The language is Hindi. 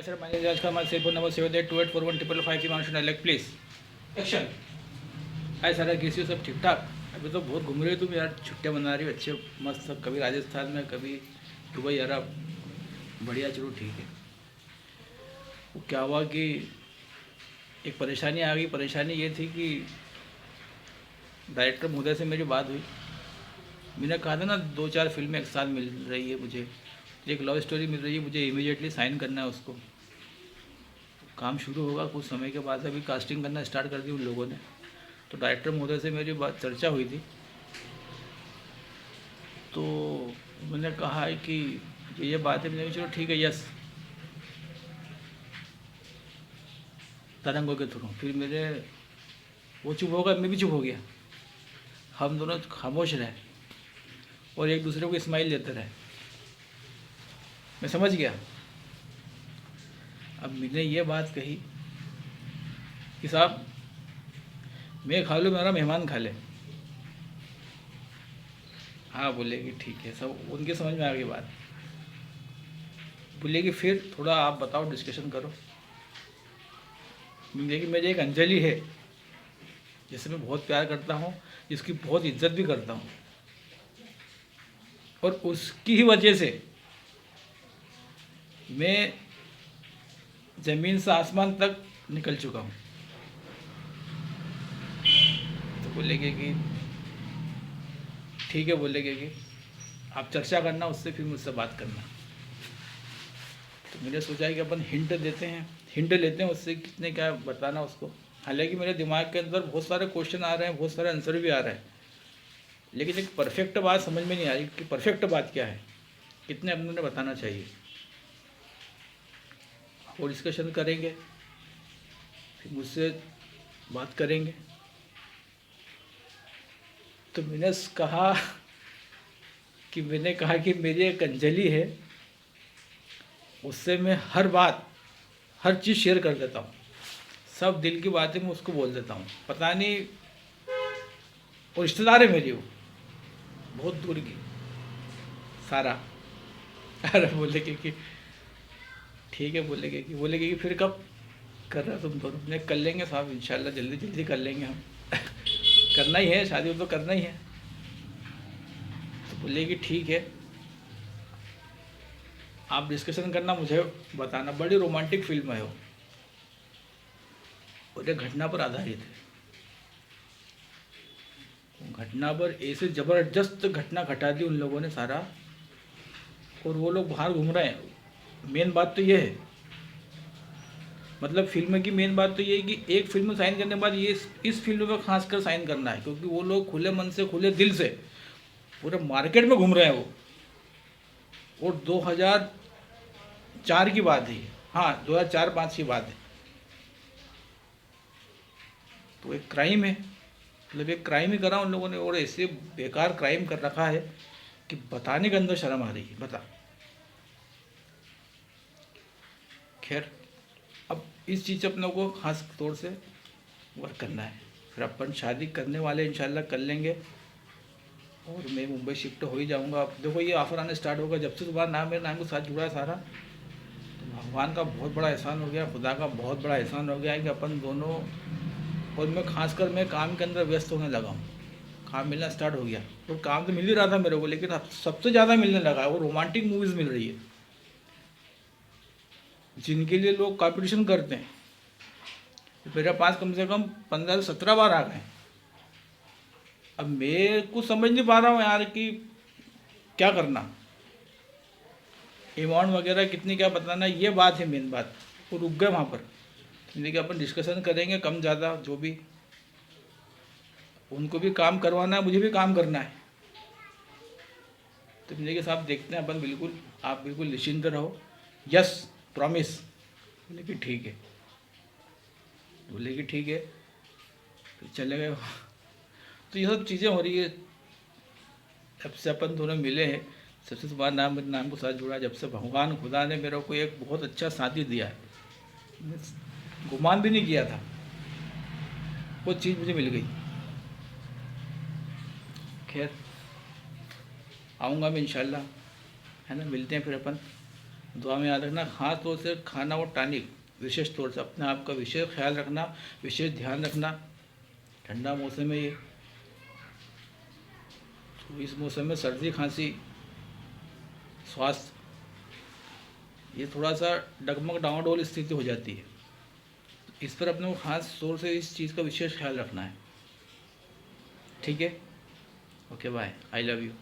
Hi sir, my name is Raj Kumar. My cell phone number 7828415555 Mansion Elect, please. Action. Hi sir, कैसी हो? सब ठीक ठाक? अभी तो बहुत घूम रही हो तुम यार, छुट्टियां मना रही हो अच्छे मस्त, कभी राजस्थान में कभी दुबई अरब, बढ़िया, चलो ठीक है। वो क्या हुआ कि एक परेशानी आ गई। परेशानी ये थी कि डायरेक्टर महोदय से मेरी बात हुई। मैंने कहा था ना 2-4 फिल्में एक साथ मिल रही है मुझे, एक लव स्टोरी मिल रही है, मुझे इमीडिएटली साइन करना है उसको। काम शुरू होगा कुछ समय के बाद, अभी कास्टिंग करना स्टार्ट कर दी उन लोगों ने। तो डायरेक्टर महोदय से मेरी बात चर्चा हुई थी, तो मैंने कहा है कि ये बात है। मैंने कहा चलो ठीक है, यस, तरंगों के थ्रू। फिर मेरे वो चुप होगा, मैं भी चुप हो गया। हम दोनों खामोश रहे और एक दूसरे को स्माइल देते रहे। मैं समझ गया। अब मैंने ये बात कही कि साहब मैं खा लूँ, मेरा मेहमान खा ले। हाँ बोले कि ठीक है, सब उनके समझ में आ गई बात। बोले कि फिर थोड़ा आप बताओ, डिस्कशन करो। मैंने कि मेरी एक अंजलि है जिसे मैं बहुत प्यार करता हूँ, जिसकी बहुत इज्जत भी करता हूँ, और उसकी ही वजह से मैं ज़मीन से आसमान तक निकल चुका हूँ। तो बोलेंगे कि ठीक है, बोलेंगे कि आप चर्चा करना उससे, फिर मुझसे बात करना। तो मैंने सोचा कि अपन हिंट देते हैं, हिंट लेते हैं उससे, कितने क्या बताना उसको। हालांकि मेरे दिमाग के अंदर बहुत सारे क्वेश्चन आ रहे हैं, बहुत सारे आंसर भी आ रहे हैं, लेकिन एक परफेक्ट बात समझ में नहीं आ रही कि परफेक्ट बात क्या है, कितने अपने ने बताना चाहिए। वो डिस्कशन करेंगे, फिर मुझसे बात करेंगे। तो मैंने कहा कि मेरी एक अंजलि है, उससे मैं हर बात, हर चीज़ शेयर कर देता हूँ, सब दिल की बातें मैं उसको बोल देता हूँ। पता नहीं, वो रिश्तेदार है मेरी, वो बहुत दूर की, सारा। अरे बोलेगे कि ठीक है, बोलेगे कि फिर कब कर रहे हो तुम दोनों? नहीं, कर लेंगे साहब, इंशाल्लाह जल्दी जल्दी कर लेंगे हम। करना ही है, शादी तो करना ही है। तो बोलेगी ठीक है, आप डिस्कशन करना, मुझे बताना। बड़ी रोमांटिक फिल्म है वो, और एक घटना पर आधारित है। घटना पर ऐसे ज़बरदस्त घटना घटा दी उन लोगों ने सारा, और वो लोग बाहर घूम रहे हैं। मेन बात तो ये है, मतलब फिल्म की मेन बात तो ये है कि एक फिल्म साइन करने के बाद ये इस फिल्म में खास कर साइन करना है, क्योंकि वो लोग खुले मन से, खुले दिल से पूरे मार्केट में घूम रहे हैं वो। और 2004 की बात है, हाँ 2004-5 की बात है। तो एक क्राइम है, मतलब एक क्राइम ही करा उन लोगों ने, और ऐसे बेकार क्राइम कर रखा है कि बताने के अंदर शर्म आ रही है। बता, खैर, अब इस चीज़ अपने को खास तौर से वर्क करना है। फिर अपन शादी करने वाले इंशाल्लाह कर लेंगे, और मैं मुंबई शिफ्ट हो ही जाऊंगा। अब देखो ये ऑफर आने स्टार्ट होगा, जब से तुम्हारा नाम मेरे नाम के साथ जुड़ा है सारा, तो भगवान का बहुत बड़ा एहसान हो गया, खुदा का बहुत बड़ा एहसान हो गया है कि अपन दोनों, और मैं खासकर मैं काम के अंदर व्यस्त होने लगा हूँ। काम मिलना स्टार्ट हो गया, और काम तो मिल ही रहा था मेरे को, लेकिन अब सबसे ज़्यादा मिलने लगा है, वो रोमांटिक मूवीज़ मिल रही है, जिनके लिए लोग कॉम्पिटिशन करते हैं। मेरे पास कम से कम 15 से 17 बार आ गए। अब मैं कुछ समझ नहीं पा रहा हूँ यार कि क्या करना, अमाउंट वगैरह कितनी क्या बताना, ये बात है मेन बात। वो रुक गए वहाँ पर। देखिए अपन डिस्कशन करेंगे, कम ज़्यादा जो भी, उनको भी काम करवाना है, मुझे भी काम करना है। तो मैंने कहा साहब देखते हैं अपन, बिल्कुल आप बिल्कुल निश्चिंत रहो, यस, प्रॉमिस। बोले कि ठीक है, बोले कि ठीक है, फिर चले गए। तो ये सब चीज़ें हो रही है, जब से अपन दोनों मिले हैं, सबसे तुम्हारा नाम मेरे नाम के साथ जुड़ा, जब से भगवान खुदा ने मेरे को एक बहुत अच्छा साथी दिया है। मैंने गुमान भी नहीं किया था, वो चीज़ मुझे मिल गई। खैर, आऊँगा मैं इंशाल्लाह, है ना, मिलते हैं फिर अपन। दुआ में याद रखना, खास तौर से खाना और टॉनिक, विशेष तौर से अपने आप का विशेष ख्याल रखना, विशेष ध्यान रखना। ठंडा मौसम है ये, तो इस मौसम में सर्दी खांसी स्वास्थ्य ये थोड़ा सा डगमग डावाडोल स्थिति हो जाती है। इस पर अपने को खास तौर से इस चीज़ का विशेष ख्याल रखना है। ठीक है, okay bye, I love you.